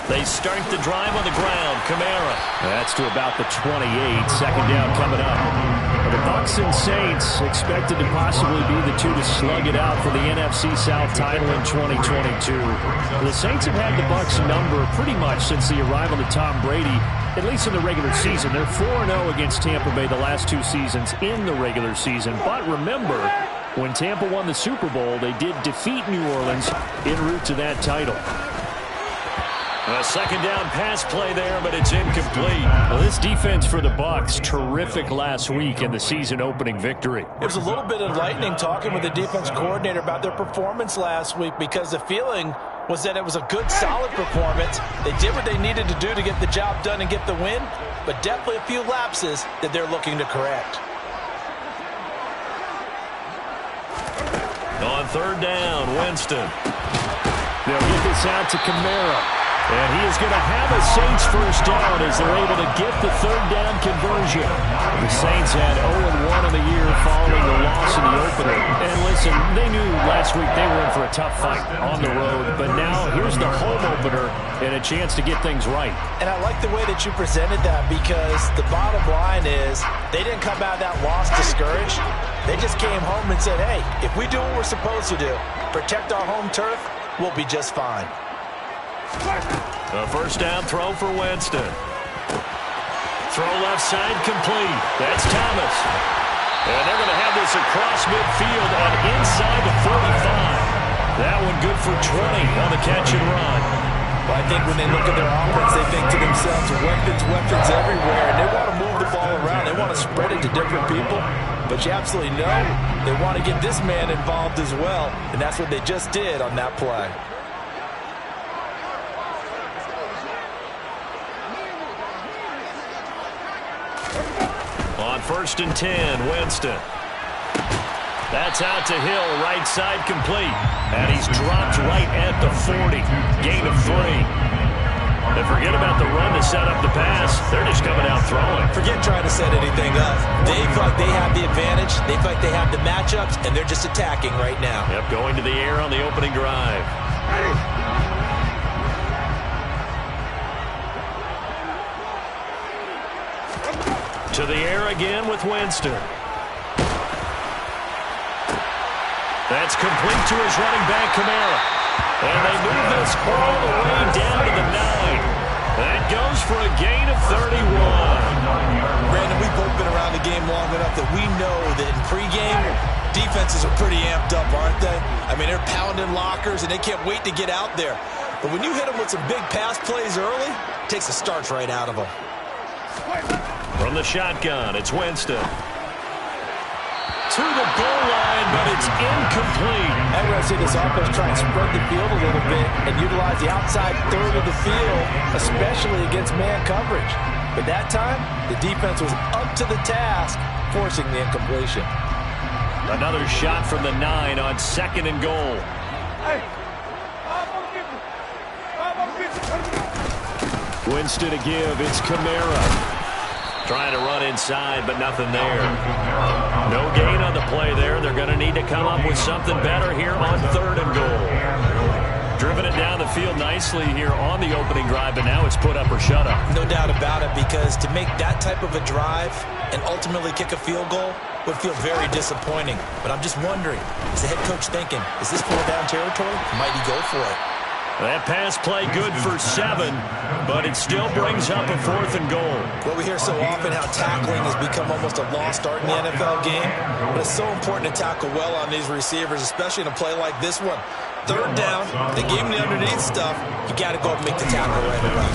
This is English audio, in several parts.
They start the drive on the ground. Kamara. That's to about the 28. Second down coming up. The Bucs and Saints expected to possibly be the two to slug it out for the NFC South title in 2022. The Saints have had the Bucs number pretty much since the arrival of Tom Brady, at least in the regular season. They're 4-0 against Tampa Bay the last two seasons in the regular season. But remember, when Tampa won the Super Bowl, they did defeat New Orleans en route to that title. A second down pass play there, but it's incomplete. Well, this defense for the Bucs, terrific last week in the season-opening victory. It was a little bit enlightening talking with the defense coordinator about their performance last week, because the feeling was that it was a good, solid performance. They did what they needed to do to get the job done and get the win, but definitely a few lapses that they're looking to correct. On third down, Winston. They'll get this out to Kamara. And he is going to have a Saints first down as they're able to get the third down conversion. The Saints had 0-1 in the year following the loss in the opener. And listen, they knew last week they were in for a tough fight on the road. But now here's the home opener and a chance to get things right. And I like the way that you presented that, because the bottom line is they didn't come out of that loss discouraged. They just came home and said, hey, if we do what we're supposed to do, protect our home turf, we'll be just fine. A first down throw for Winston. Throw left side complete. That's Thomas. And they're going to have this across midfield and inside the 45. That one good for 20 on the catch and run. Well, I think when they look at their offense, they think to themselves, weapons everywhere, and they want to move the ball around. They want to spread it to different people. But you absolutely know they want to get this man involved as well, and that's what they just did on that play. On 1st and 10, Winston. That's out to Hill, right side complete. And he's dropped right at the 40. Gain of 3. They forget about the run to set up the pass. They're just coming out throwing. Forget trying to set anything up. They feel like they have the advantage. They feel like they have the matchups, and they're just attacking right now. Yep, going to the air on the opening drive. To the air again with Winston. That's complete to his running back, Kamara. And they move this all the way down to the 9. That goes for a gain of 31. Brandon, we've both been around the game long enough that we know that in pregame, defenses are pretty amped up, aren't they? I mean, they're pounding lockers, and they can't wait to get out there. But when you hit them with some big pass plays early, it takes the starch right out of them. From the shotgun, it's Winston. To the goal line, but it's incomplete. And we're going to see this offense try and spread the field a little bit and utilize the outside third of the field, especially against man coverage. But that time, the defense was up to the task, forcing the incompletion. Another shot from the 9 on 2nd and goal. Winston to give. It's Kamara. Trying to run inside, but nothing there. No gain on the play there. They're going to need to come up with something better here on 3rd and goal. Driven it down the field nicely here on the opening drive, but now it's put up or shut up. No doubt about it, because to make that type of a drive and ultimately kick a field goal would feel very disappointing. But I'm just wondering, is the head coach thinking, is this 4-down territory? Might he go for it? That pass play good for 7, but it still brings up a 4th and goal. Well, we hear so often how tackling has become almost a lost art in the NFL game, but it's so important to tackle well on these receivers, especially in a play like this one. 3rd down, they gave him the underneath stuff. You got to go up and make the tackle right away.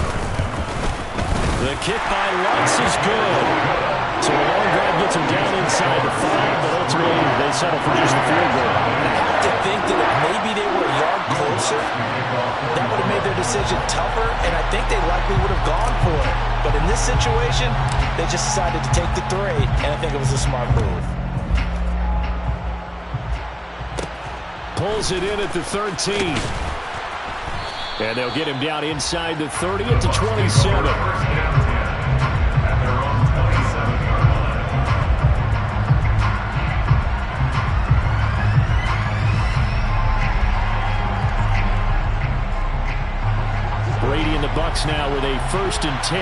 The kick by Lutz is good. So the long drive gets him down inside the 5, but ultimately they settle for just the field goal. I have to think that if maybe they were a yard closer, that would have made their decision tougher, and I think they likely would have gone for it. But in this situation, they just decided to take the 3, and I think it was a smart move. Pulls it in at the 13. And they'll get him down inside the 30 at the 27. Bucs now with a 1st and 10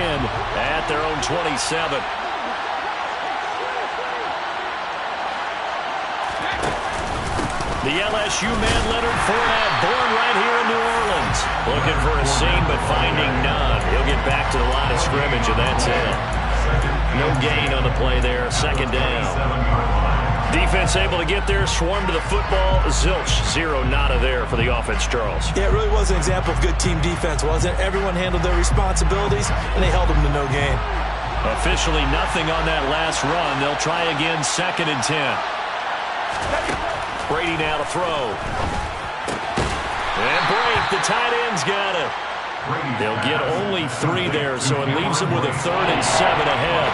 at their own 27. The LSU man Leonard Fournette, born right here in New Orleans. Looking for a seam, but finding none. He'll get back to the line of scrimmage, and that's it. No gain on the play there. 2nd down. Defense able to get there, swarm to the football. Zilch, 0 nada there for the offense, Charles. Yeah, it really was an example of good team defense, wasn't it? Everyone handled their responsibilities, and they held them to no gain. Officially nothing on that last run. They'll try again, 2nd and 10. Brady now to throw. And break. The tight end's got it. They'll get only 3 there, so it leaves them with a 3rd and 7 ahead.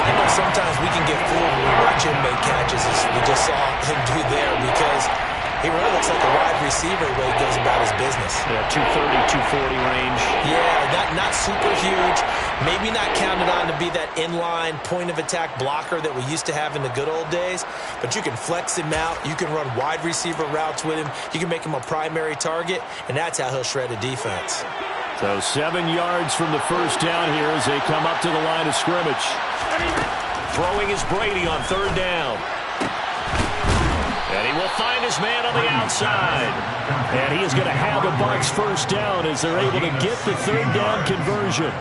I know sometimes we can get fooled when we watch him make catches, as we just saw him do there, because he really looks like a wide receiver the way he goes about his business. Yeah, 230, 240 range. Yeah, not super huge. Maybe not counted on to be that inline point-of-attack blocker that we used to have in the good old days, but you can flex him out. You can run wide receiver routes with him. You can make him a primary target, and that's how he'll shred a defense. So 7 yards from the 1st down here as they come up to the line of scrimmage. Throwing is Brady on 3rd down. And he will find his man on the outside. And he is going to have a Bucs 1st down as they're able to get the 3rd down conversion.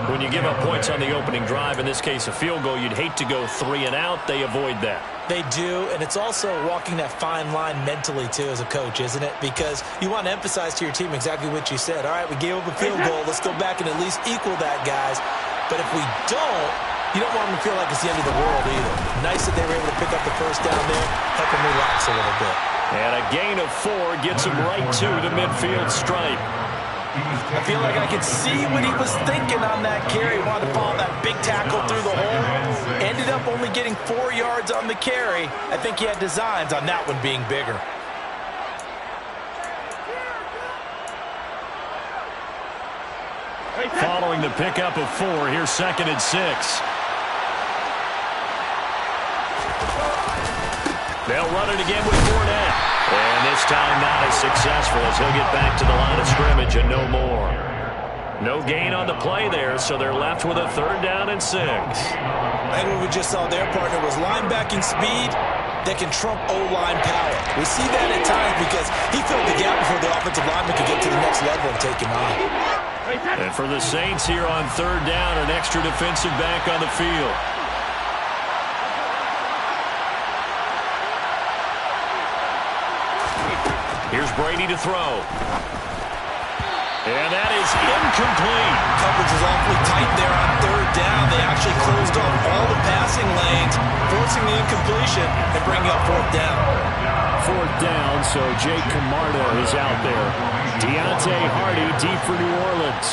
When you give up points on the opening drive, in this case a field goal, you'd hate to go 3 and out. They avoid that. They do, and it's also walking that fine line mentally, too, as a coach, isn't it? Because you want to emphasize to your team exactly what you said. All right, we gave up a field goal. Let's go back and at least equal that, guys. But if we don't, you don't want them to feel like it's the end of the world either. Nice that they were able to pick up the 1st down there, help them relax a little bit. And a gain of 4 gets him right to the midfield stripe. I feel like I could see what he was thinking on that carry. He wanted to follow that big tackle through the hole. Ended up only getting 4 yards on the carry. I think he had designs on that one being bigger. Following the pickup of 4, here's 2nd and 6. They'll run it again with Fournette. And this time not as successful as he'll get back to the line of scrimmage and no more. No gain on the play there, so they're left with a 3rd down and 6. I think what we just saw there, partner, was linebacking speed that can trump O-line power. We see that at times because he filled the gap before the offensive lineman could get to the next level and take him on. And for the Saints here on 3rd down, an extra defensive back on the field. Here's Brady to throw. And that is incomplete. Coverage was awfully tight there on 3rd down. They actually closed off all the passing lanes, forcing the incompletion and bringing up 4th down. 4th down, so Jake Camarda is out there. Deontay Hardy deep for New Orleans.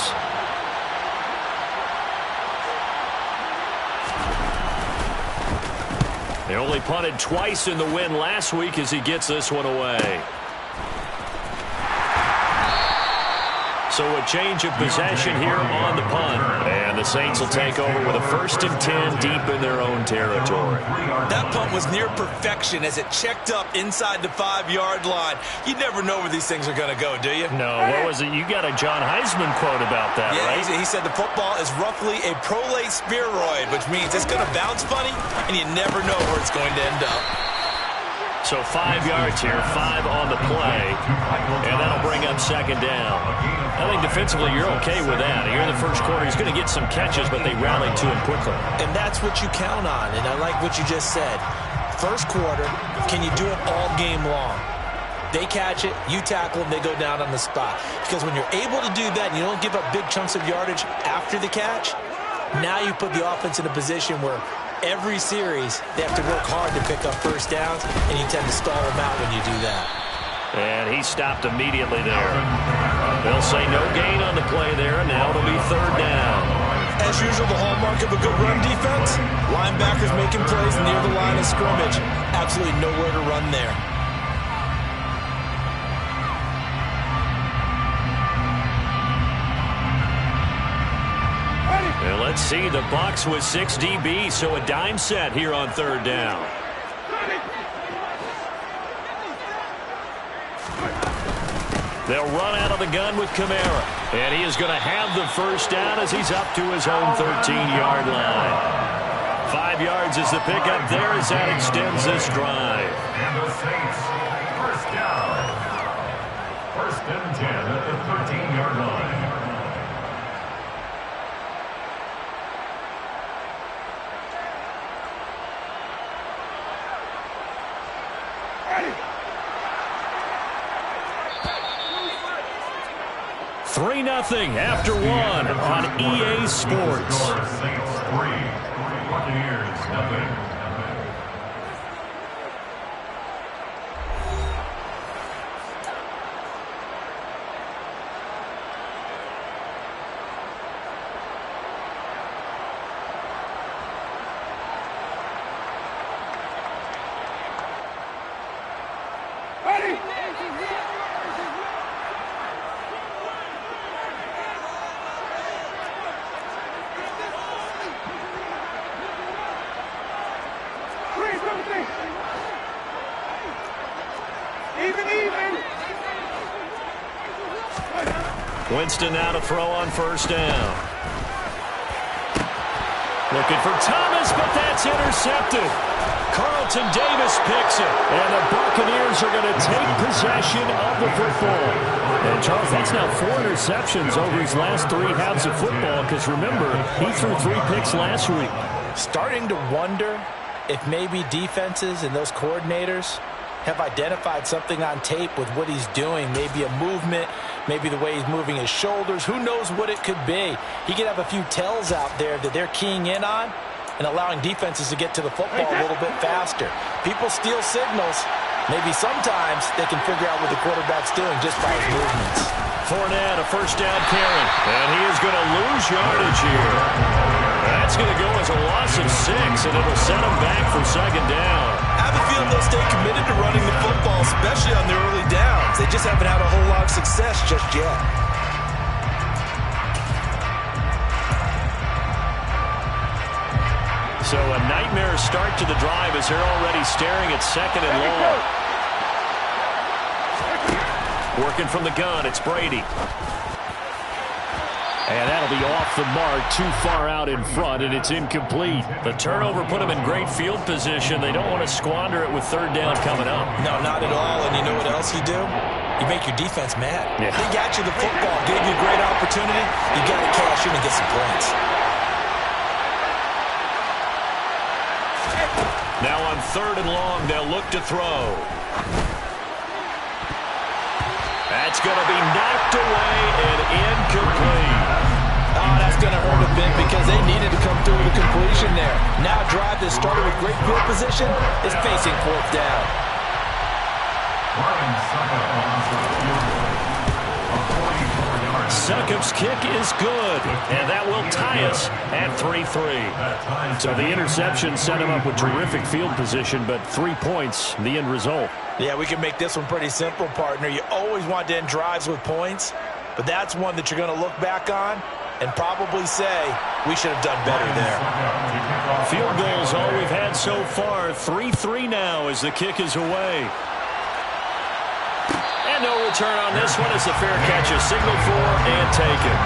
They only punted twice in the win last week as he gets this one away. So a change of possession here on the punt. And the Saints will take over with a 1st and 10 deep in their own territory. That punt was near perfection as it checked up inside the 5-yard line. You never know where these things are going to go, do you? No, what was it? You got a John Heisman quote about that, yeah, right? He said the football is roughly a prolate spheroid, which means it's going to bounce funny, and you never know where it's going to end up. So 5 yards here, 5 on the play, and that'll bring up 2nd down. I think defensively you're okay with that. Here in the 1st quarter, he's going to get some catches, but they rallied to him quickly. And that's what you count on, and I like what you just said. 1st quarter, can you do it all game long? They catch it, you tackle them, they go down on the spot. Because when you're able to do that and you don't give up big chunks of yardage after the catch, now you put the offense in a position where every series, they have to work hard to pick up 1st downs, and you tend to stall them out when you do that. And he stopped immediately there. They'll say no gain on the play there, and now it'll be 3rd down. As usual, the hallmark of a good run defense, linebackers making plays near the line of scrimmage. Absolutely nowhere to run there. And let's see, the Bucs with 6 DB, so a dime set here on 3rd down. They'll run out of the gun with Kamara. And he is going to have the first down as he's up to his own 13-yard line. 5 yards is the pickup there as that extends this drive. And the Saints, first down. First and 10 at the 13-yard line. Three 3-0 after one on EA Sports. Saints 3, Buccaneers nothing. Winston now to throw on first down. Looking for Thomas, but that's intercepted. Carlton Davis picks it, and the Buccaneers are going to take possession of the football. And Charles, that's now 4 interceptions over his last 3 halves of football, because remember, he threw 3 picks last week. Starting to wonder if maybe defenses and those coordinators have identified something on tape with what he's doing. Maybe a movement, maybe the way he's moving his shoulders. Who knows what it could be? He could have a few tells out there that they're keying in on and allowing defenses to get to the football a little bit faster. People steal signals. Maybe sometimes they can figure out what the quarterback's doing just by his movements. Fournette, a first down carry, and he is going to lose yardage here. That's going to go as a loss of 6, and it'll set him back for second down. I have a feeling they'll stay committed to running the football, especially on their early downs. They just haven't had a whole lot of success just yet. So a nightmare start to the drive as they're already staring at second and long. Working from the gun, it's Brady. And that'll be off the mark, too far out in front, and it's incomplete. The turnover put them in great field position. They don't want to squander it with third down coming up. No, not at all. And you know what else you do? You make your defense mad. Yeah. They got you the football, gave you a great opportunity. You got to cash in and get some points. Now on third and long, they'll look to throw. That's going to be knocked away and incomplete. Oh, that's going to hurt a bit because they needed to come through with a completion there. Now a drive that started with great field position is facing fourth down. Succop's kick is good, and that will tie us at 3-3. So the interception set him up with terrific field position, but 3 points, the end result. Yeah, we can make this one pretty simple, partner. You always want to end drives with points, but that's one that you're going to look back on and probably say, we should have done better there. Field goals all we've had so far. 3-3 now as the kick is away. And no return on this one as the fair catch is signaled for and taken.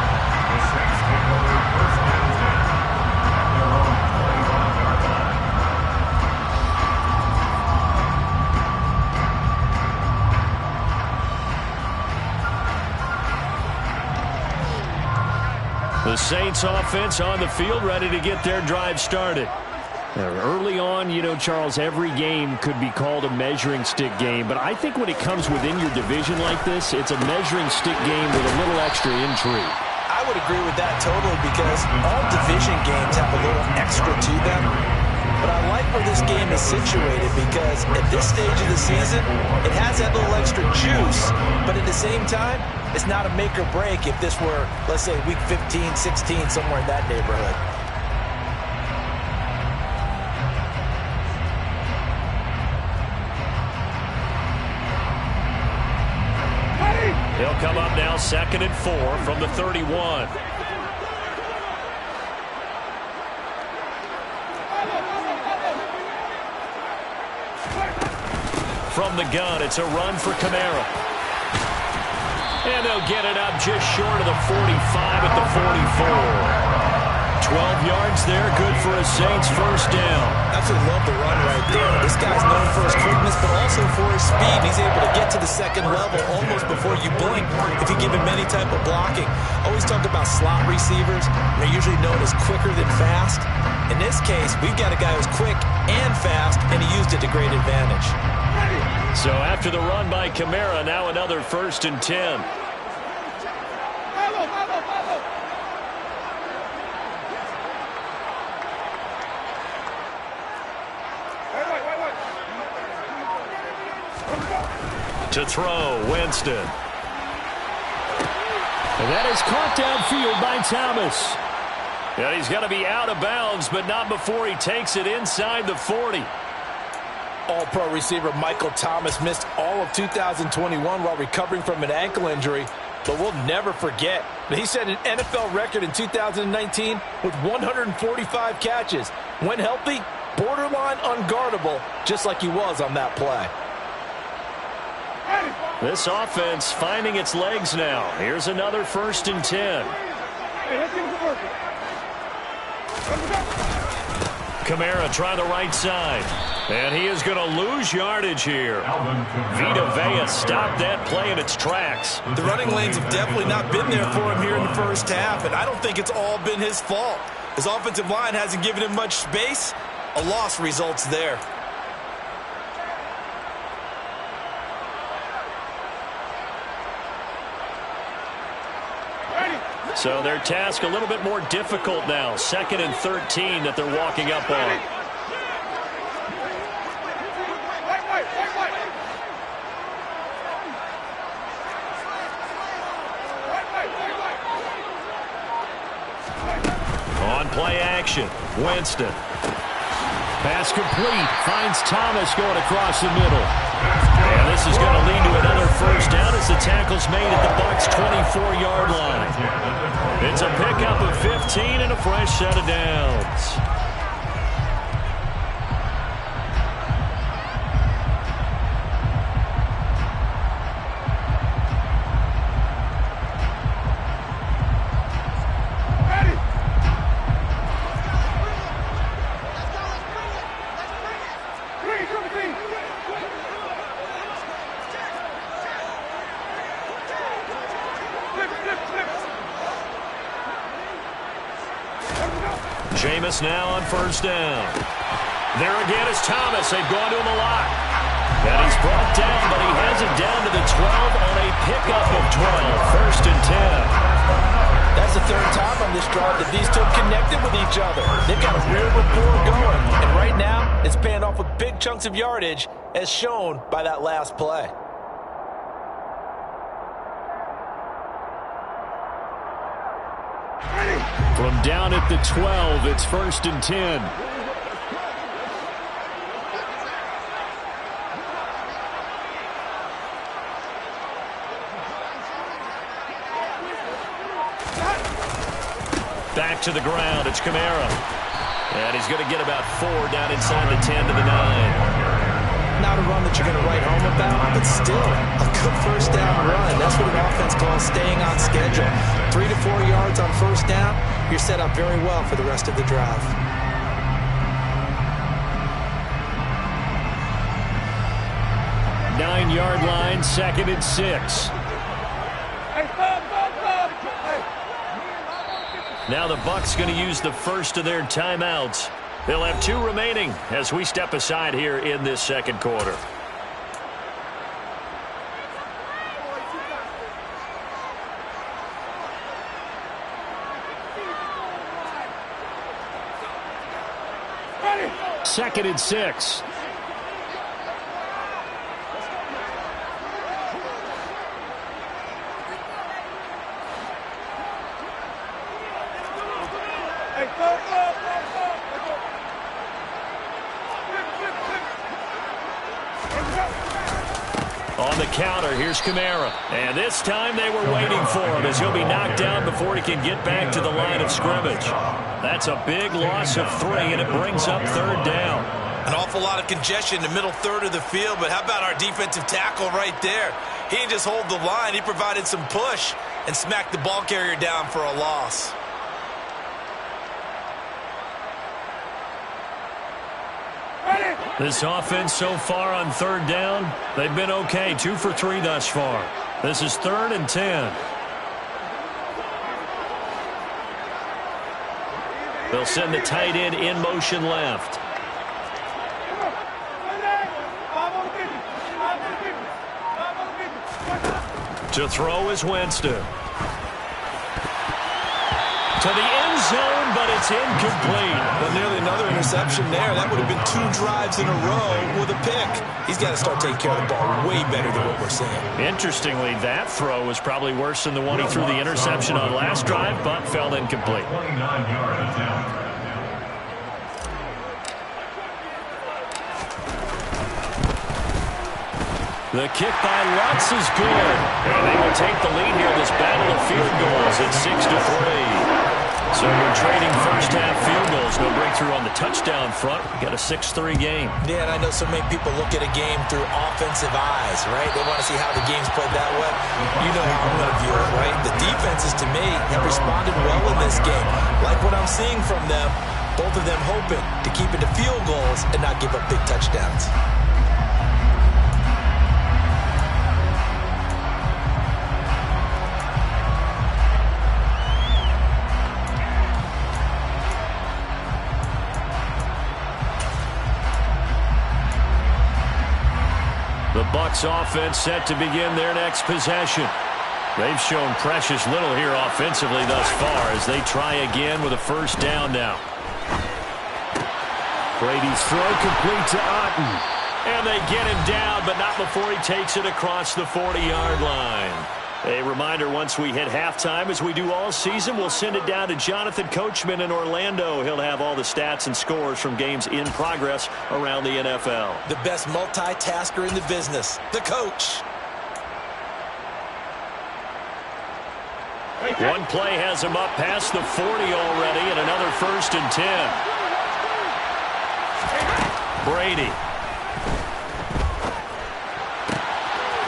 The Saints offense on the field ready to get their drive started. Early on, you know, Charles, every game could be called a measuring stick game. But I think when it comes within your division like this, it's a measuring stick game with a little extra intrigue. I would agree with that totally because all division games have a little extra to them. But I like where this game is situated because at this stage of the season, it has that little extra juice. But at the same time, it's not a make or break if this were, let's say, week 15, 16, somewhere in that neighborhood. He'll come up now 2nd and 4 from the 31. From the gun, it's a run for Kamara. And they'll get it up just short of the 45 at the 44. 12 yards there, good for a Saints first down. Absolutely love the run right there. This guy's known for his quickness, but also for his speed. He's able to get to the second level almost before you blink if you give him any type of blocking. Always talk about slot receivers. They're usually known as quicker than fast. In this case, we've got a guy who's quick and fast, and he used it to great advantage. So after the run by Kamara, now another 1st and 10. To throw, Winston. And that is caught downfield by Thomas. And he's going to be out of bounds, but not before he takes it inside the 40. All-pro receiver Michael Thomas missed all of 2021 while recovering from an ankle injury, but we'll never forget that he set an NFL record in 2019 with 145 catches. When healthy, borderline unguardable, just like he was on that play. This offense finding its legs now. Here's another 1st and 10. Kamara try the right side. And he is going to lose yardage here. Vita Vea stopped that play in its tracks. The running lanes have definitely not been there for him here in the first half, and I don't think it's all been his fault. His offensive line hasn't given him much space. A loss results there. So their task a little bit more difficult now. 2nd and 13 that they're walking up on. On play action, Winston. Pass complete. Finds Thomas going across the middle. And this is going to lead to another 1st down as the tackle's made at the Bucs' 24-yard line. It's a pickup of 15 and a fresh set of downs. Jameis now on 1st down. There again is Thomas. They've gone to him a lot. And he's brought down, but he has it down to the 12 on a pickup of 12. 1st and 10. That's the 3rd time on this drive that these two connected with each other. They've got a real rapport going. And right now, it's paying off with big chunks of yardage, as shown by that last play. From down at the 12, it's 1st and 10. Back to the ground, it's Kamara. And he's going to get about 4 down inside the 10 to the 9. Not a run that you're going to write home about, but still a good 1st down run. That's what an offense calls staying on schedule. 3 to 4 yards on 1st down, you're set up very well for the rest of the drive. Nine-yard line, 2nd and 6. Now the Bucs going to use the first of their timeouts. They'll have 2 remaining as we step aside here in this 2nd quarter. Second and 6. On the counter, here's Kamara. And this time they were waiting for him as he'll be knocked down before he can get back to the line of scrimmage. That's a big loss of 3, and it brings up 3rd down. An awful lot of congestion in the middle third of the field, but how about our defensive tackle right there? He didn't just hold the line. He provided some push and smacked the ball carrier down for a loss. This offense so far on third down, they've been okay. 2 for 3 thus far. This is 3rd and 10. They'll send the tight end in motion left. To throw is Winston. To the end zone, but it's incomplete. Well, nearly another interception there. That would have been 2 drives in a row with a pick. He's got to start taking care of the ball way better than what we're seeing. Interestingly, that throw was probably worse than the one he threw the interception on last drive, but fell incomplete. 29-yard attempt. The kick by Lutz is good. And they will take the lead here in this battle of field goals at 6-3. So we're trading first-half field goals. No breakthrough on the touchdown front. We got a 6-3 game. Yeah, and I know so many people look at a game through offensive eyes, right? They want to see how the game's played that way. You know how I'm going to view it, right? The defenses, to me, have responded well in this game. Like what I'm seeing from them, both of them hoping to keep it to field goals and not give up big touchdowns. The Bucs offense set to begin their next possession. They've shown precious little here offensively thus far as they try again with a first down now. Brady's throw complete to Otten. And they get him down, but not before he takes it across the 40-yard line. A reminder, once we hit halftime, as we do all season, we'll send it down to Jonathan Coachman in Orlando. He'll have all the stats and scores from games in progress around the NFL. The best multitasker in the business, the coach. One play has him up past the 40 already, and another 1st and 10. Brady.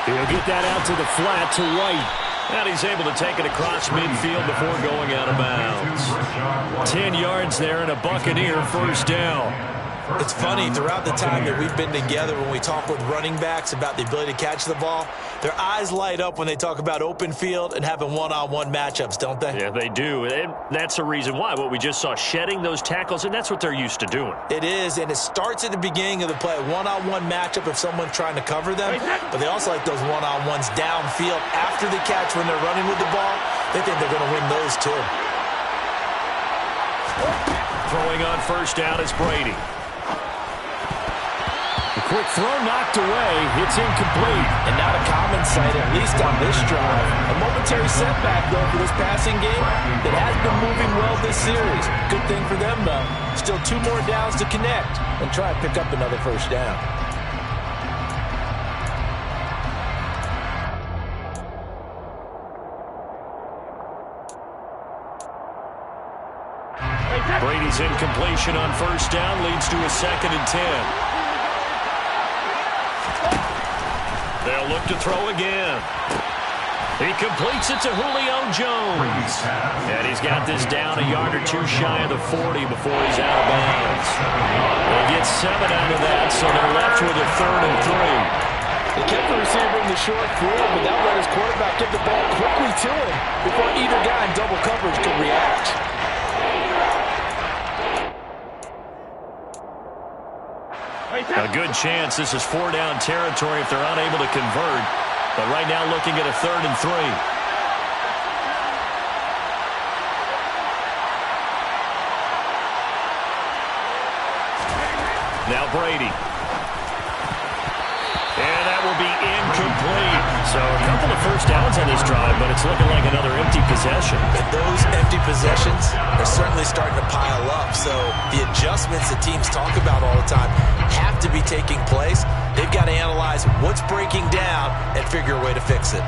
He'll get that out to the flat to White. And he's able to take it across midfield before going out of bounds. 10 yards there and a Buccaneer first down. It's funny, throughout the time that we've been together, when we talk with running backs about the ability to catch the ball, their eyes light up when they talk about open field and having one-on-one matchups, don't they? Yeah, they do. And that's the reason why. What we just saw, shedding those tackles, and that's what they're used to doing. It is, and it starts at the beginning of the play. One-on-one matchup if someone's trying to cover them, but they also like those one-on-ones downfield after the catch when they're running with the ball. They think they're going to win those too. Throwing on first down is Brady. Quick throw knocked away. It's incomplete. And not a common sight, at least on this drive. A momentary setback, though, for this passing game that has been moving well this series. Good thing for them, though. Still 2 more downs to connect and try and pick up another first down. Brady's incompletion on first down leads to a 2nd and 10. They'll look to throw again. He completes it to Julio Jones. And he's got this down a yard or 2 shy of the 40 before he's out of bounds. They get 7 out of that, so they're left with a 3rd and 3. They kept the receiver in the short field, but that let his quarterback get the ball quickly to him before either guy in double coverage could react. A good chance this is 4-down territory if they're unable to convert. But right now looking at a 3rd and 3. Now Brady. And that will be incomplete. So a couple of first downs on this drive, but it's looking like another empty possession. And those empty possessions are certainly starting to pile up. So the adjustments that teams talk about all the time have to be taking place. They've got to analyze what's breaking down and figure a way to fix it.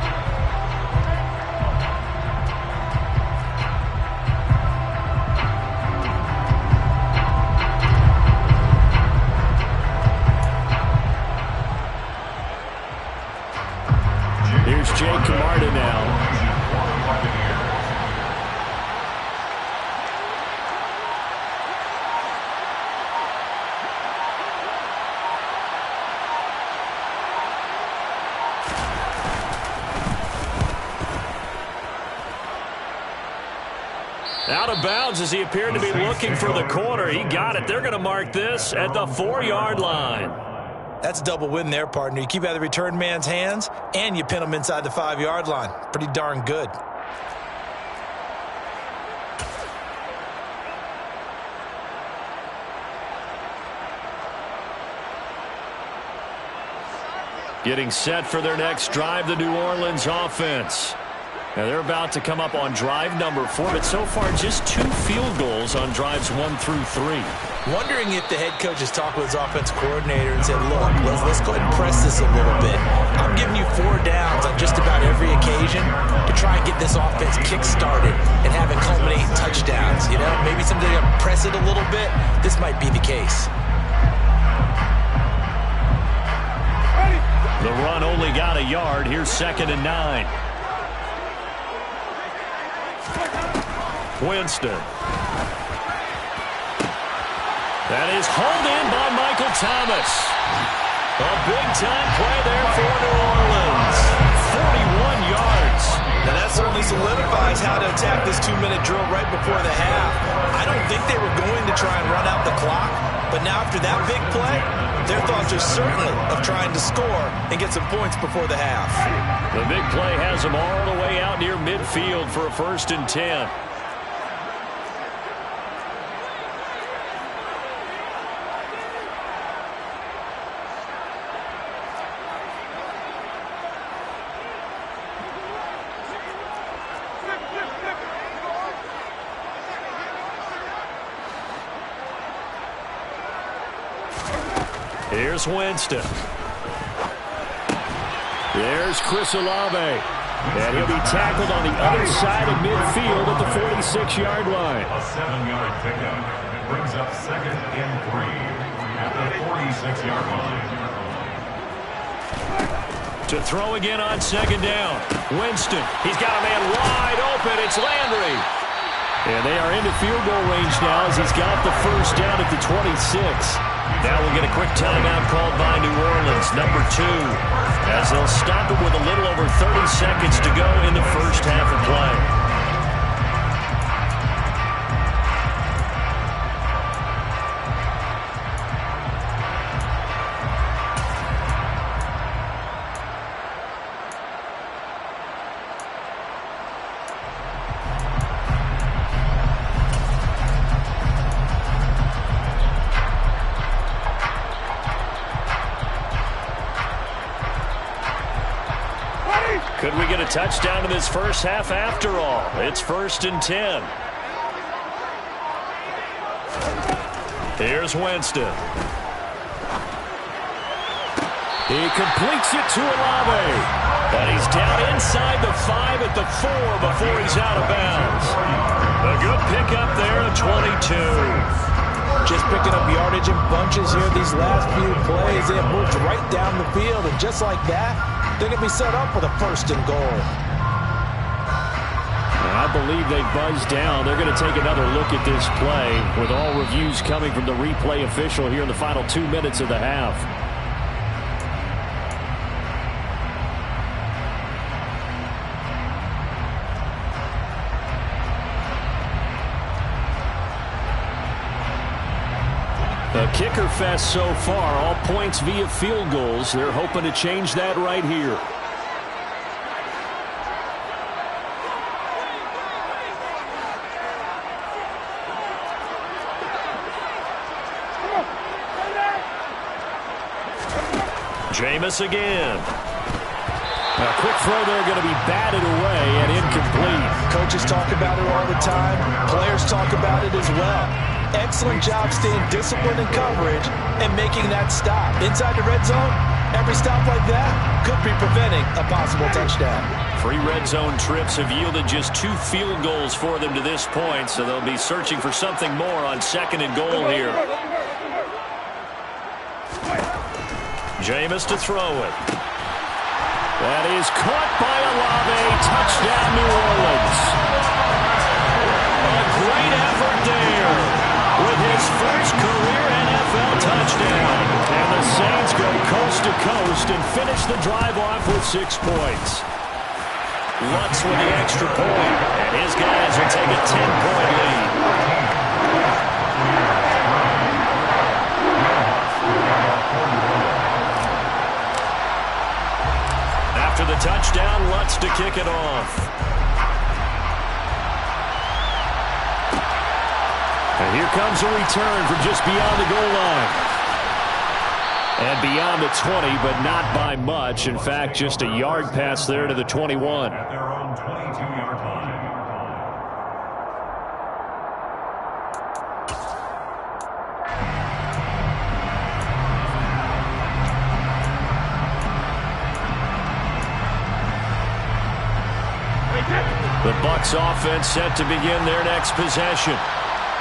Jake Camarda now. Out of bounds as he appeared to be looking for the corner. He got it. They're going to mark this at the 4-yard line. That's a double win there, partner. You keep out of the return man's hands, and you pin him inside the 5-yard line. Pretty darn good. Getting set for their next drive, the New Orleans offense. Now they're about to come up on drive number 4, but so far just 2 field goals on drives 1 through 3. Wondering if the head coach has talked with his offensive coordinator and said, look, let's go ahead and press this a little bit. I'm giving you 4 downs on just about every occasion to try and get this offense kick-started and have it culminate in touchdowns. You know, maybe something to press it a little bit. This might be the case. The run only got a yard. Here's 2nd and 9. Winston. That is hauled in by Michael Thomas. A big-time play there for New Orleans. 41 yards. Now that certainly solidifies how to attack this 2-minute drill right before the half. I don't think they were going to try and run out the clock, but now after that big play, their thoughts are certainly of trying to score and get some points before the half. The big play has them all the way out near midfield for a 1st and 10. Here's Winston. There's Chris Olave. And he'll be tackled on the other side of midfield at the 46-yard line. A 7-yard pickup brings up 2nd and 3 at the 46-yard line. To throw again on 2nd down. Winston. He's got a man wide open. It's Landry. And they are into field goal range now as he's got the 1st down at the 26. Now we'll get a quick timeout called by New Orleans, number 2, as they'll stop it with a little over 30 seconds to go in the first half of play. Could we get a touchdown in this first half after all? It's 1st and 10. Here's Winston. He completes it to Olave. But he's down inside the 5 at the 4 before he's out of bounds. A good pickup there at 22. Just picking up yardage in bunches here these last few plays. They have moved right down the field, and just like that, they're going to be set up for the 1st and goal. I believe they buzzed down. They're going to take another look at this play with all reviews coming from the replay official here in the final 2 minutes of the half. A kicker fest so far, all points via field goals. They're hoping to change that right here. Jameis again. A quick throw there going to be batted away and incomplete. Coaches talk about it all the time. Players talk about it as well. Excellent job staying disciplined in coverage and making that stop. Inside the red zone, every stop like that could be preventing a possible touchdown. 3 red zone trips have yielded just 2 field goals for them to this point, so they'll be searching for something more on 2nd and goal here. Jameis to throw it. That is caught by Olave. Touchdown, New Orleans. A great effort there with his first career NFL touchdown. And the Saints go coast to coast and finish the drive off with 6 points. Lutz with the extra point, and his guys will take a 10-point lead. After the touchdown, Lutz to kick it off. And here comes a return from just beyond the goal line. And beyond the 20, but not by much. In fact, just a yard pass there to the 21. At their own 22-yard line. The Bucs offense set to begin their next possession.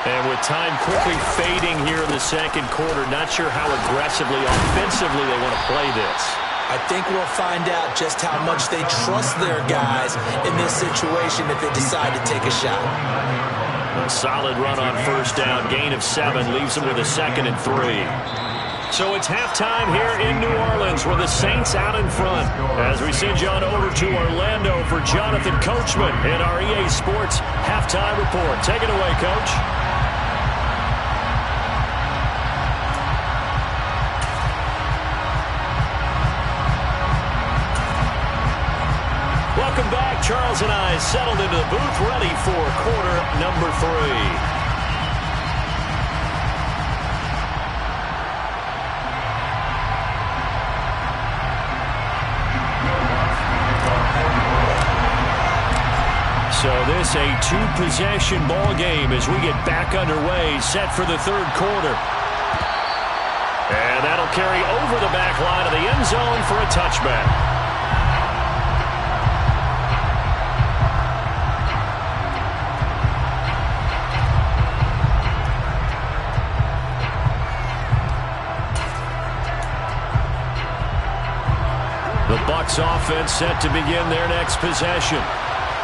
And with time quickly fading here in the second quarter, not sure how aggressively, offensively they want to play this. I think we'll find out just how much they trust their guys in this situation if they decide to take a shot. A solid run on first down, gain of 7, leaves them with a 2nd and 3. So it's halftime here in New Orleans with the Saints out in front. As we send you on over to Orlando for Jonathan Coachman in our EA Sports halftime report. Take it away, Coach. Welcome back. Charles and I settled into the booth, ready for quarter number 3. So this a 2-possession ball game as we get back underway, set for the third quarter. And that'll carry over the back line of the end zone for a touchback. The Bucs offense set to begin their next possession.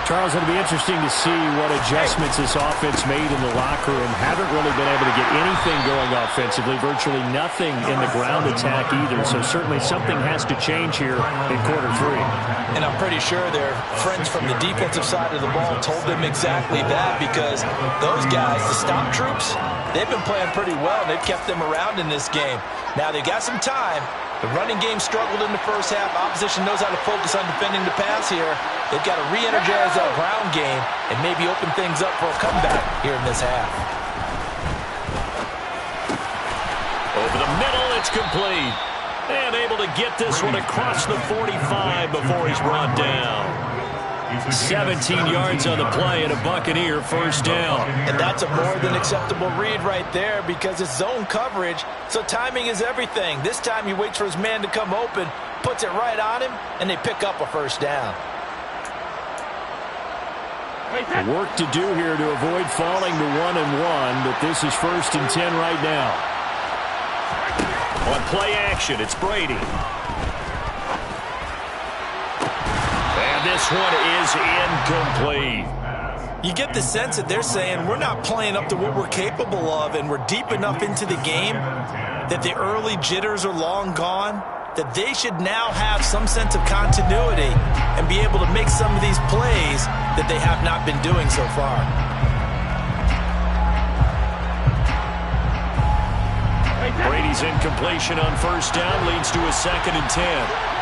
Charles, it'll be interesting to see what adjustments this offense made in the locker room. Haven't really been able to get anything going offensively, virtually nothing in the ground attack either. So certainly something has to change here in quarter 3. And I'm pretty sure their friends from the defensive side of the ball told them exactly that, because those guys, the stop troops, they've been playing pretty well. They've kept them around in this game. Now they've got some time. The running game struggled in the first half. Opposition knows how to focus on defending the pass here. They've got to re-energize that ground game and maybe open things up for a comeback here in this half. Over the middle, it's complete. And able to get this one across the 45 before he's brought down. 17 yards on the play and a Buccaneer first down. And that's a more than acceptable read right there, because it's zone coverage, so timing is everything. This time he waits for his man to come open, puts it right on him, and they pick up a first down. Work to do here to avoid falling to 1-1, but this is 1st and 10 right now. On play action, it's Brady. This one is incomplete. You get the sense that they're saying we're not playing up to what we're capable of, and we're deep enough into the game that the early jitters are long gone, that they should now have some sense of continuity and be able to make some of these plays that they have not been doing so far. Brady's incompletion on first down leads to a 2nd and 10.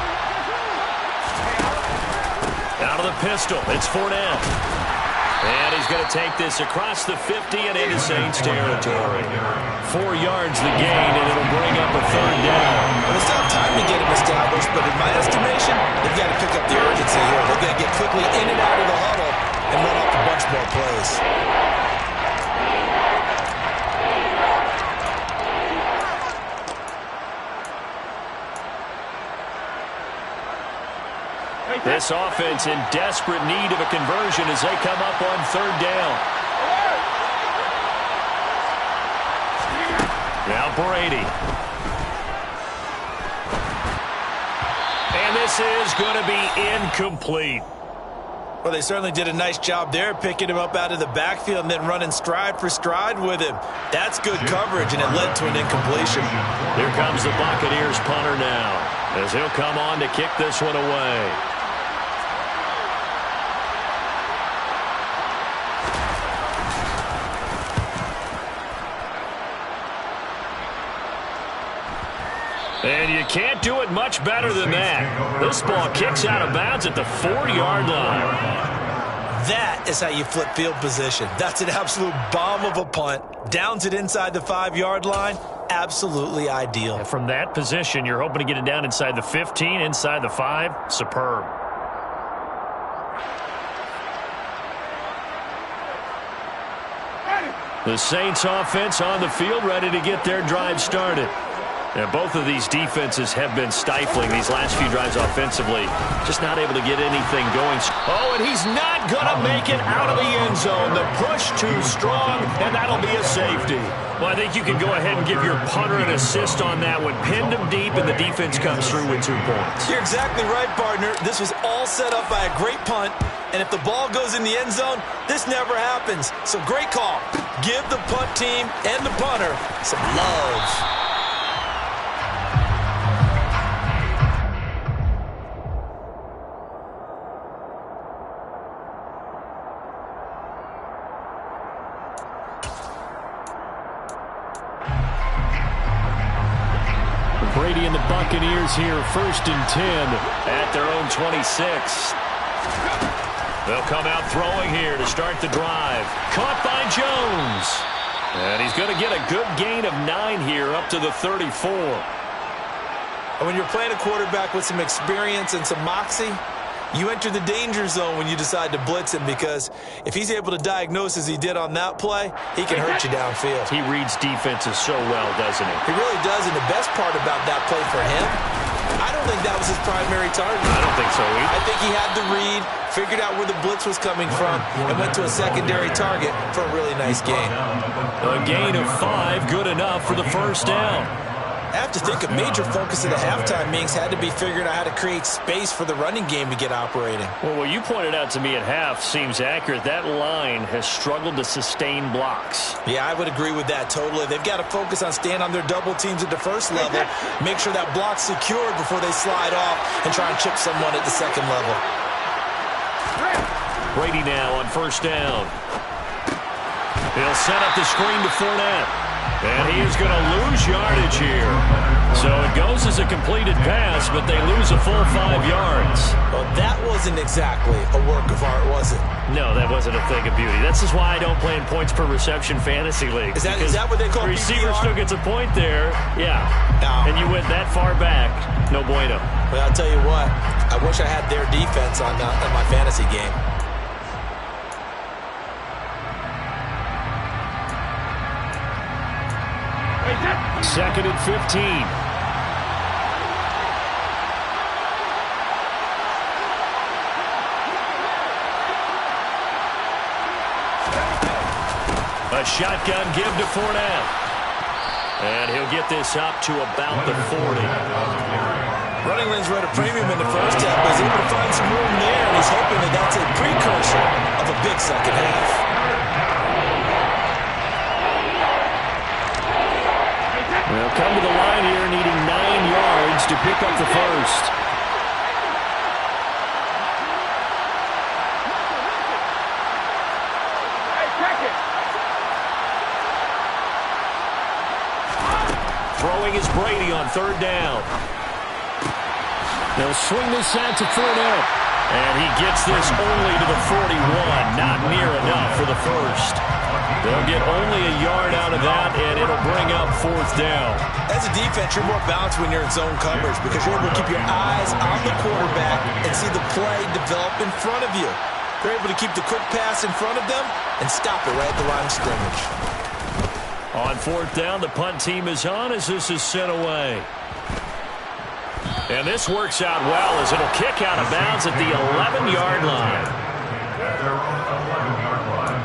Out of the pistol, it's Fournette. And he's going to take this across the 50 and into Saints territory. 4 yards the gain, and it'll bring up a 3rd down. Well, it's not time to get him established, but in my estimation, they've got to pick up the urgency here. They've got to get quickly in and out of the huddle and run off a bunch more plays. This offense in desperate need of a conversion as they come up on 3rd down. Now Brady. And this is going to be incomplete. Well, they certainly did a nice job there, picking him up out of the backfield and then running stride for stride with him. That's good coverage, and it led to an incompletion. Here comes the Buccaneers punter now, as he'll come on to kick this one away. And you can't do it much better than that. This ball kicks out of bounds at the 40-yard line. That is how you flip field position. That's an absolute bomb of a punt. Downs it inside the 5-yard line. Absolutely ideal. And from that position, you're hoping to get it down inside the 15, inside the 5. Superb. The Saints offense on the field, ready to get their drive started. And both of these defenses have been stifling these last few drives offensively. Just not able to get anything going. Oh, and he's not going to make it out of the end zone. The push too strong, and that'll be a safety. Well, I think you can go ahead and give your punter an assist on that one. Pinned him deep, and the defense comes through with 2 points. You're exactly right, partner. This was all set up by a great punt. And if the ball goes in the end zone, this never happens. So great call. Give the punt team and the punter some love. Brady and the Buccaneers here, 1st and 10 at their own 26. They'll come out throwing here to start the drive. Caught by Jones. And he's going to get a good gain of 9 here up to the 34. And when you're playing a quarterback with some experience and some moxie, you enter the danger zone when you decide to blitz him, because if he's able to diagnose as he did on that play, he can hurt you downfield. He reads defenses so well, doesn't he? He really does, and the best part about that play for him, I don't think that was his primary target. I don't think so either. I think he had the read, figured out where the blitz was coming from, and went to a secondary target for a really nice gain. A gain of 5, good enough for the first down. I have to think a major focus of the halftime meetings had to be figuring out how to create space for the running game to get operating. Well, what you pointed out to me at half seems accurate. That line has struggled to sustain blocks. Yeah, I would agree with that totally. They've got to focus on staying on their double teams at the first level, make sure that block's secured before they slide off and try and chip someone at the second level. Brady now on 1st down. He'll set up the screen to Fournette. And he is going to lose yardage here. So it goes as a completed pass, but they lose a full 5 yards. Well, that wasn't exactly a work of art, was it? No, that wasn't a thing of beauty. This is why I don't play in points per reception fantasy league. Is that what they call the receiver PPR? still gets a point there. Yeah. No. And you went that far back. No bueno. Well, I'll tell you what. I wish I had their defense on my fantasy game. 2nd and 15. A shotgun give to Fournette. And he'll get this up to about the 40. Running lanes were at a premium in the first half, but he's able to find some room there, and he's hoping that that's a precursor of a big second half. They'll come to the line here needing 9 yards to pick up the first. Throwing is Brady on 3rd down. They'll swing this out to Fournette. And he gets this only to the 41. Not near enough for the first. They'll get only a yard out of that, and it'll bring up 4th down. As a defense, you're more balanced when you're in zone coverage because you're able to keep your eyes on the quarterback and see the play develop in front of you. They're able to keep the quick pass in front of them and stop it right at the line of scrimmage. On 4th down, the punt team is on as this is sent away. And this works out well as it'll kick out of bounds at the 11-yard line. At their own 11-yard line.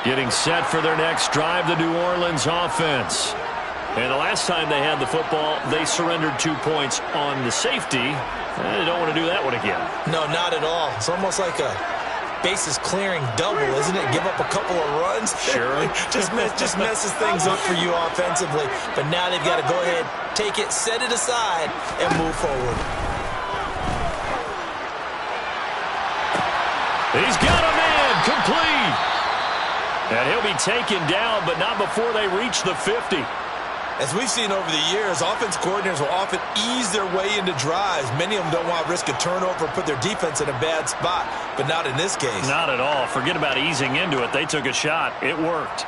Getting set for their next drive, the New Orleans offense. And the last time they had the football, they surrendered 2 points on the safety. They don't want to do that one again. No, not at all. It's almost like a bases clearing double, isn't it? Give up a couple of runs. Sure. just messes things up for you offensively. But now they've got to go ahead, take it, set it aside, and move forward. He's got a man complete. And he'll be taken down, but not before they reach the 50. As we've seen over the years, offense coordinators will often ease their way into drives. Many of them don't want to risk a turnover or put their defense in a bad spot, but not in this case. Not at all. Forget about easing into it. They took a shot. It worked.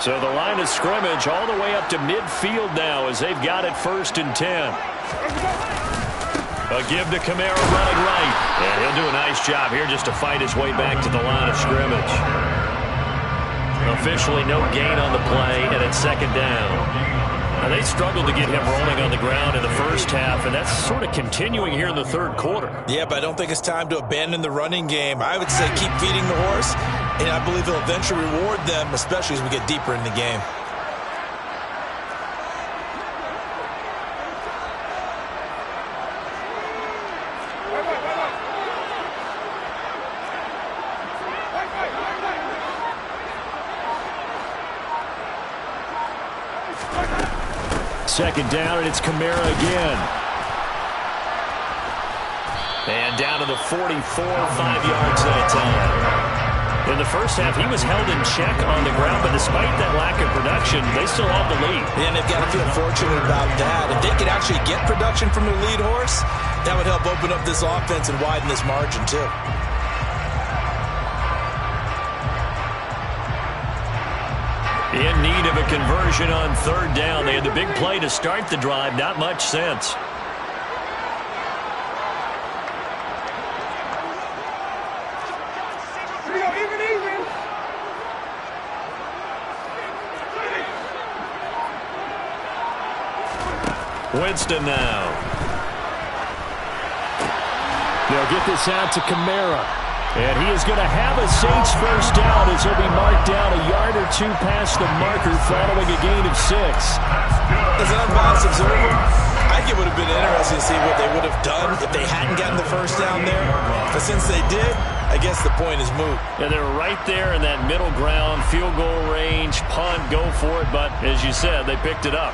So the line of scrimmage all the way up to midfield now as they've got it 1st and 10. A give to Kamara running right. And he'll do a nice job here just to fight his way back to the line of scrimmage. Officially no gain on the play, and it's 2nd down. Now they struggled to get him rolling on the ground in the first half, and that's sort of continuing here in the 3rd quarter. Yeah, but I don't think it's time to abandon the running game. I would say keep feeding the horse, and I believe he'll eventually reward them, especially as we get deeper in the game. Second down, and it's Kamara again. And down to the 44, 5 yards at a time. In the first half, he was held in check on the ground, but despite that lack of production, they still have the lead. And they've got to feel fortunate about that. If they could actually get production from their lead horse, that would help open up this offense and widen this margin, too. In need of a conversion on 3rd down. They had the big play to start the drive. Not much sense. Winston now. They'll get this out to Kamara. And he is going to have a Saints first down as he'll be marked down a yard or 2 past the marker following a gain of 6. As an unbiased observer, I think it would have been interesting to see what they would have done if they hadn't gotten the first down there. But since they did, I guess the point is moot. Yeah, they were right there in that middle ground, field goal range, punt, go for it. But as you said, they picked it up.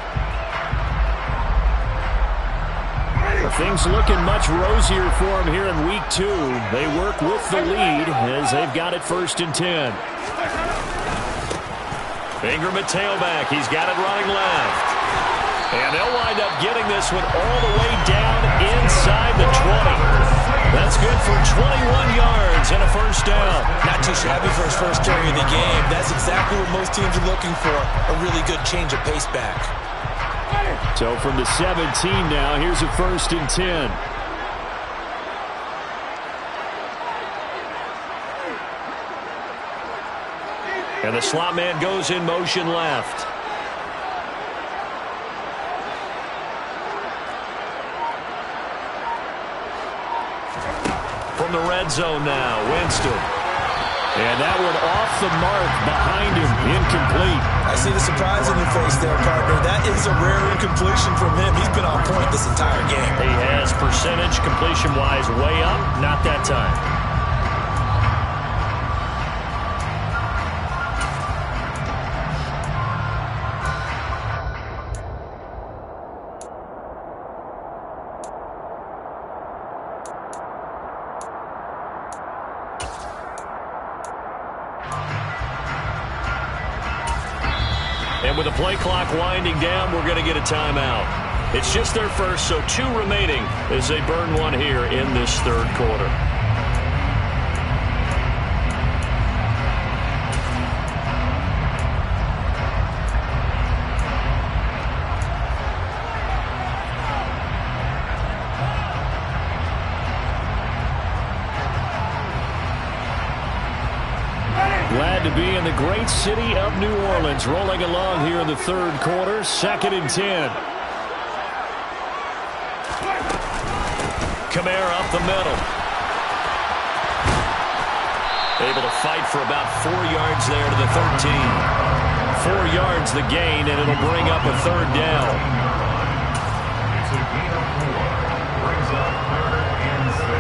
Things looking much rosier for them here in week 2. They work with the lead as they've got it 1st and 10. Ingram at tailback. He's got it running left. And they'll wind up getting this one all the way down inside the 20. That's good for 21 yards and a first down. Not too shabby for his first carry of the game. That's exactly what most teams are looking for, a really good change of pace back. So from the 17 now, here's a 1st and 10. And the slot man goes in motion left. From the red zone now, Winston. And that one off the mark behind him, incomplete. I see the surprise in your face there, partner. That is a rare incompletion from him. He's been on point this entire game. He has percentage completion-wise way up, not that time. And with the play clock winding down, we're going to get a timeout. It's just their first, so 2 remaining as they burn one here in this 3rd quarter. Glad to be in the great city of New Orleans, rolling along here in the 3rd quarter, 2nd and 10. Kamara up the middle. Able to fight for about 4 yards there to the 13. 4 yards the gain, and it'll bring up a third down. It's a gain of 4. Brings up 3rd and 6.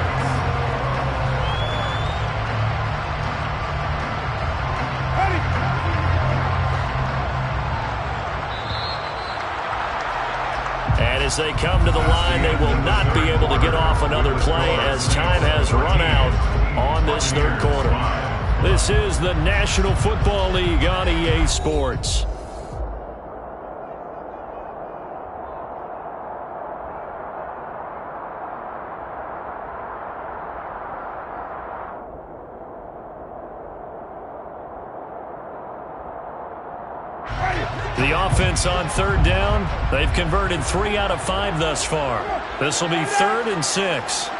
And as they come to the line, they will not be able to get off another play as time has run out on this third quarter. This is the National Football League on EA Sports. The offense on third down, they've converted 3 out of 5 thus far. This will be 3rd and 6.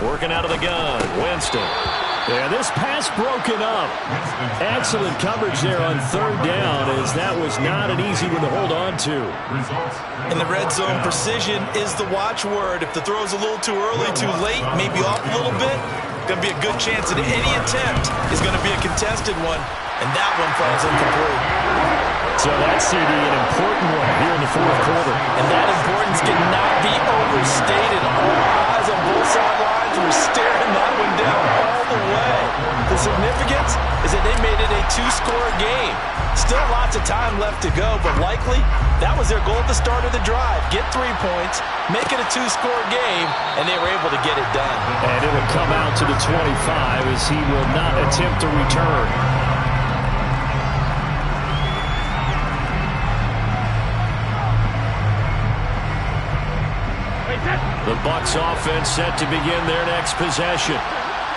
Working out of the gun, Winston. Yeah, this pass broken up. Excellent coverage there on third down, as that was not an easy one to hold on to. In the red zone, precision is the watchword. If the throw's a little too early, too late, maybe off a little bit, going to be a good chance that any attempt is going to be a contested one, and that one falls incomplete. So that CD, an important one here in the fourth quarter. And that importance cannot be overstated. All eyes on both sidelines were staring that one down all the way. The significance is that they made it a 2-score game. Still lots of time left to go, but likely that was their goal at the start of the drive. Get 3 points, make it a 2-score game, and they were able to get it done. And it will come out to the 25 as he will not attempt to return. The Bucs offense set to begin their next possession.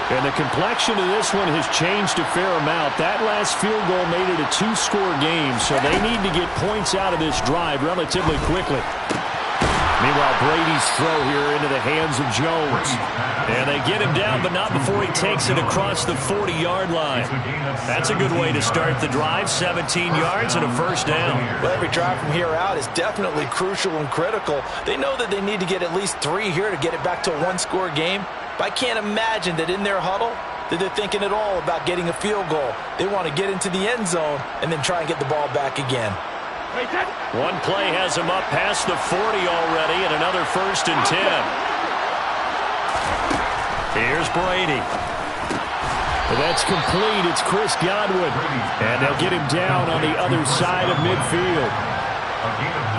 And the complexion of this one has changed a fair amount. That last field goal made it a 2-score game, so they need to get points out of this drive relatively quickly. Meanwhile, Brady's throw here into the hands of Jones. And they get him down, but not before he takes it across the 40-yard line. That's a good way to start the drive, 17 yards and a first down. Well, every drive from here out is definitely crucial and critical. They know that they need to get at least 3 here to get it back to a 1-score game. But I can't imagine that in their huddle that they're thinking at all about getting a field goal. They want to get into the end zone and then try and get the ball back again. One play has him up past the 40 already, and another 1st and 10. Here's Brady. That's complete. It's Chris Godwin. And they'll get him down on the other side of midfield.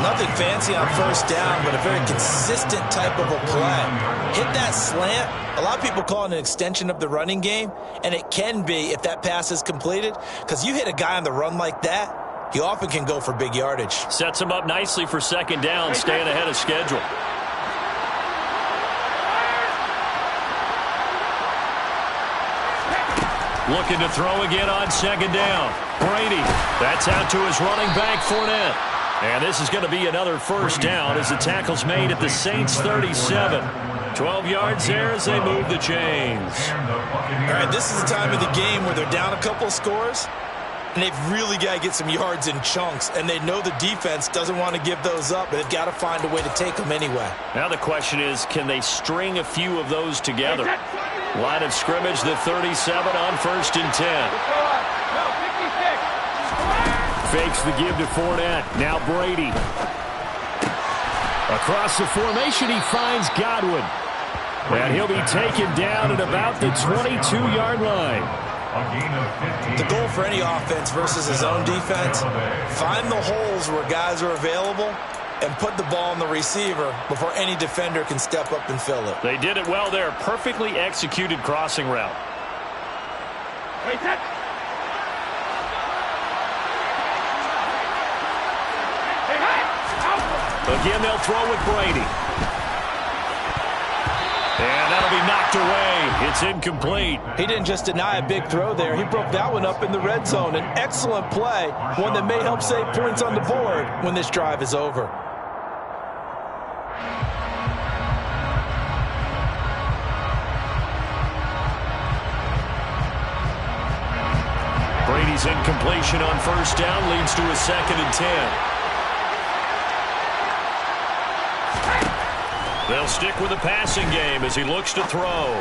Nothing fancy on first down, but a very consistent type of a play. Hit that slant. A lot of people call it an extension of the running game, and it can be if that pass is completed, because you hit a guy on the run like that, he often can go for big yardage. Sets him up nicely for second down, staying ahead of schedule. Looking to throw again on second down. Brady, that's out to his running back, Fournette. And this is going to be another first down as the tackle's made at the Saints 37. 12 yards there as they move the chains. All right, this is the time of the game where they're down a couple of scores, and they've really got to get some yards in chunks, and they know the defense doesn't want to give those up, but they've got to find a way to take them anyway. Now the question is, can they string a few of those together? Line of scrimmage, the 37 on 1st and 10. Fakes the give to Fournette. Now Brady. Across the formation, he finds Godwin. And he'll be taken down at about the 22-yard line. The goal for any offense versus his own defense, find the holes where guys are available and put the ball on the receiver before any defender can step up and fill it. They did it well there. Perfectly executed crossing route. Again, they'll throw with Brady. And that'll be knocked away. It's incomplete. He didn't just deny a big throw there. He broke that one up in the red zone. An excellent play, one that may help save points on the board when this drive is over. Brady's incompletion on first down leads to a 2nd and 10. They'll stick with the passing game as he looks to throw.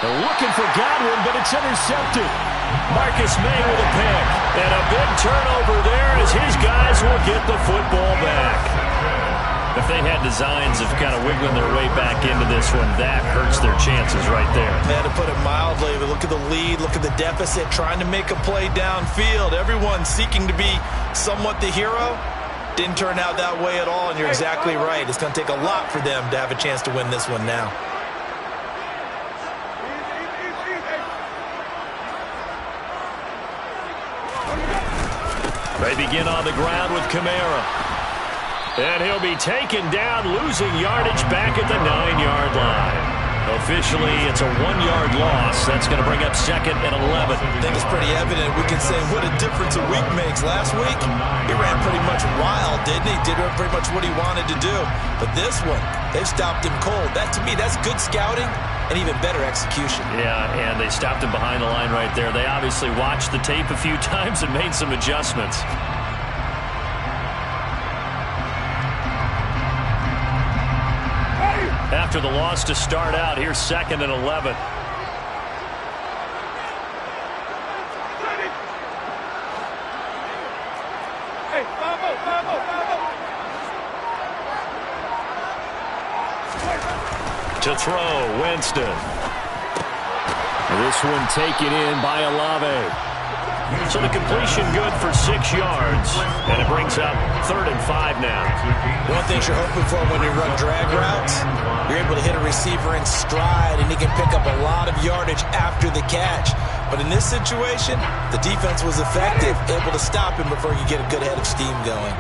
They're looking for Godwin, but it's intercepted. Marcus May with a pick. And a big turnover there as his guys will get the football back. If they had designs of kind of wiggling their way back into this one, that hurts their chances right there. They had to put it mildly. But look at the lead, look at the deficit, trying to make a play downfield. Everyone seeking to be somewhat the hero. Didn't turn out that way at all, and you're exactly right. It's going to take a lot for them to have a chance to win this one now. They begin on the ground with Kamara. And he'll be taken down, losing yardage back at the 9-yard line. Officially, it's a 1-yard loss. That's going to bring up 2nd and 11. I think it's pretty evident. We can say what a difference a week makes. Last week, he ran pretty much wild, didn't he? Did pretty much what he wanted to do. But this one, they've stopped him cold. That, to me, that's good scouting and even better execution. Yeah, and they stopped him behind the line right there. They obviously watched the tape a few times and made some adjustments. After the loss to start out, here's 2nd and 11. To throw, Winston. This one taken in by Olave. So the completion good for 6 yards, and it brings up 3rd and 5 now. One thing you're hoping for when you run drag routes, you're able to hit a receiver in stride, and he can pick up a lot of yardage after the catch. But in this situation, the defense was effective, able to stop him before you get a good head of steam going.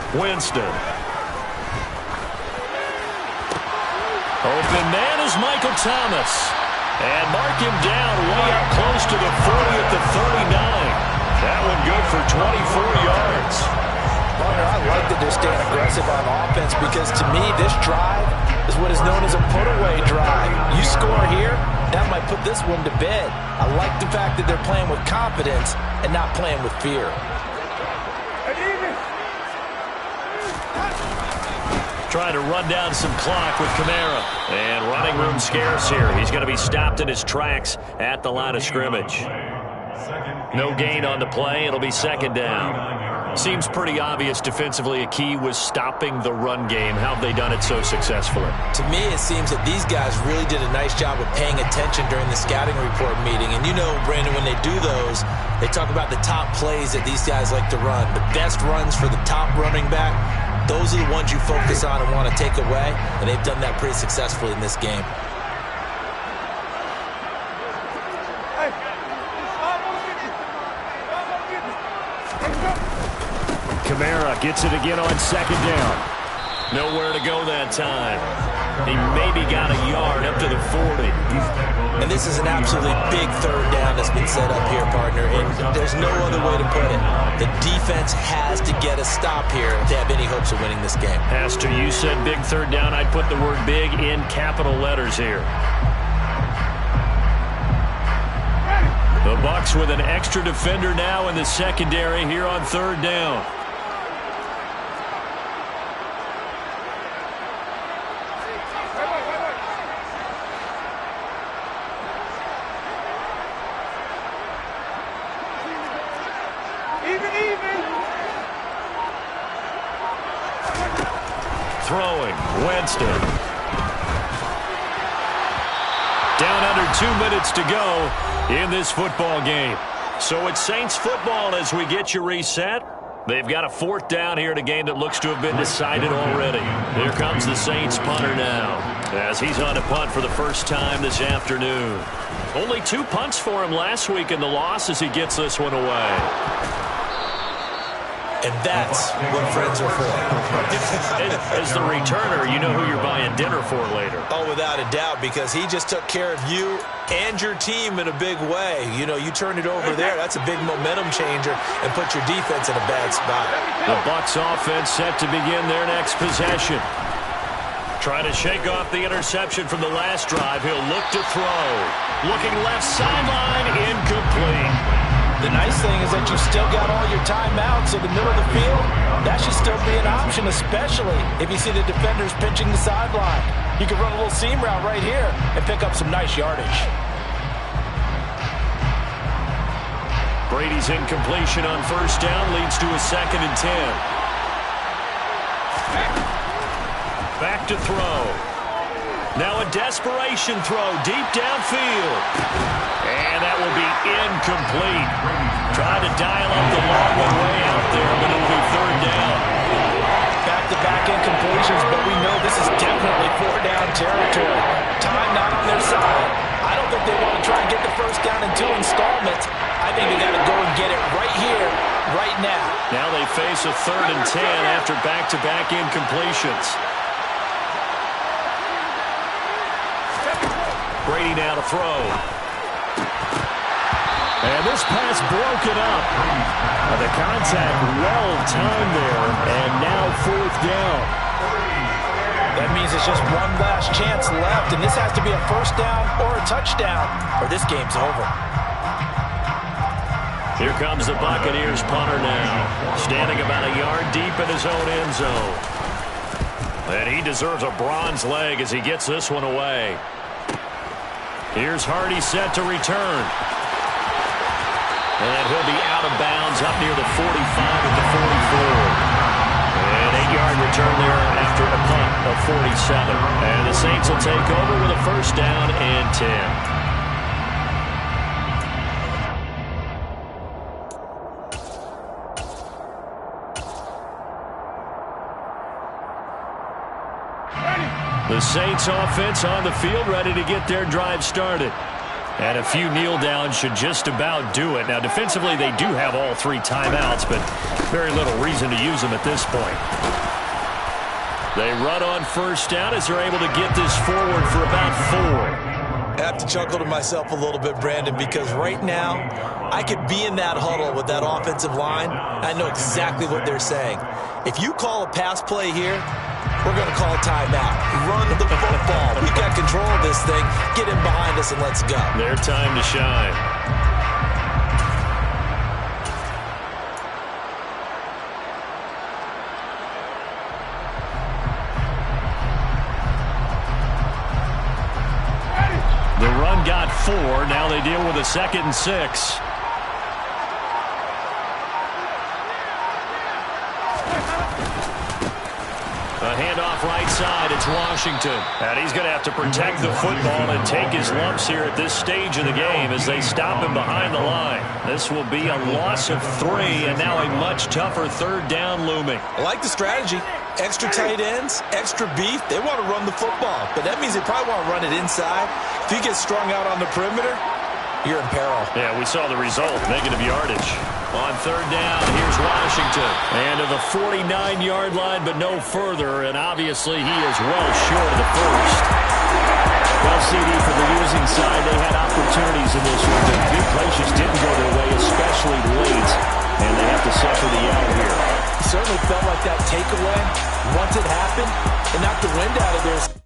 Winston. Open man is Michael Thomas. And mark him down way up close to the 40 at the 39. That one good for 24 yards. Partner, I like that they're staying aggressive on offense because to me this drive is what is known as a put-away drive. You score here, that might put this one to bed. I like the fact that they're playing with confidence and not playing with fear. Trying to run down some clock with Kamara. And running room scarce here. He's going to be stopped in his tracks at the line of scrimmage. No gain on the play. It'll be 2nd down. Seems pretty obvious defensively a key was stopping the run game. How have they done it so successfully? To me, it seems that these guys really did a nice job of paying attention during the scouting report meeting. And you know, Brandon, when they do those, they talk about the top plays that these guys like to run. The best runs for the top running back. Those are the ones you focus on and want to take away, and they've done that pretty successfully in this game. Kamara gets it again on 2nd down. Nowhere to go that time. He maybe got a yard up to the 40. And this is an absolutely big 3rd down that's been set up here, partner, and there's no other way to put it. The defense has to get a stop here if they have any hopes of winning this game. Pastor, you said big 3rd down. I'd put the word big in capital letters here. The Bucs with an extra defender now in the secondary here on 3rd down. Throwing, Winston. Down under 2 minutes to go in this football game. So it's Saints football as we get you reset. They've got a 4th down here in a game that looks to have been decided already. Here comes the Saints punter now as he's on a punt for the first time this afternoon. Only 2 punts for him last week in the loss as he gets this one away. And that's what friends are for. As the returner, you know who you're buying dinner for later. Oh, without a doubt, because he just took care of you and your team in a big way. You know, you turn it over there, that's a big momentum changer and put your defense in a bad spot. The Bucs offense set to begin their next possession. Trying to shake off the interception from the last drive. He'll look to throw. Looking left sideline, incomplete. The nice thing is that you still got all your timeouts in the middle of the field. That should still be an option, especially if you see the defenders pinching the sideline. You can run a little seam route right here and pick up some nice yardage. Brady's incompletion on first down leads to a 2nd and 10. Back to throw. Now a desperation throw deep downfield. And that will be incomplete. Trying to dial up the long one way out there, but it'll be 3rd down. Back-to-back incompletions, but we know this is definitely 4th-down territory. Time not on their side. I don't think they want to try and get the first down in 2 installments. I think they got to go and get it right here, right now. Now they face a 3rd and 10 after back-to-back incompletions. Brady now to throw. And this pass broken up. The contact well-timed there, and now 4th down. That means it's just one last chance left, and this has to be a first down or a touchdown, or this game's over. Here comes the Buccaneers punter now, standing about a yard deep in his own end zone. And he deserves a bronze leg as he gets this one away. Here's Hardy set to return. And he'll be out of bounds up near the 45 at the 44. An 8-yard return there after a punt of 47. And the Saints will take over with a first down and 10. The Saints offense on the field, ready to get their drive started. And a few kneel downs should just about do it. Now, defensively, they do have all 3 timeouts, but very little reason to use them at this point. They run on first down as they're able to get this forward for about 4. I have to chuckle to myself a little bit, Brandon, because right now I could be in that huddle with that offensive line. I know exactly what they're saying. If you call a pass play here, we're going to call a timeout. Run the football. We've got control of this thing. Get in behind us and let's go. Their time to shine. The run got 4. Now they deal with a 2nd and 6. A handoff right side. It's Washington. And he's going to have to protect the football and take his lumps here at this stage of the game as they stop him behind the line. This will be a loss of 3, and now a much tougher 3rd down looming. I like the strategy. Extra tight ends, extra beef. They want to run the football, but that means they probably want to run it inside. If you get strung out on the perimeter, you're in peril. Yeah, we saw the result, negative yardage. On 3rd down, here's Washington. And to the 49-yard line, but no further, and obviously he is well short of the first. Well, CD, for the losing side, they had opportunities in this one, but big plays just didn't go their way, especially late, and they have to suffer the L here. It certainly felt like that takeaway, once it happened, it knocked the wind out of their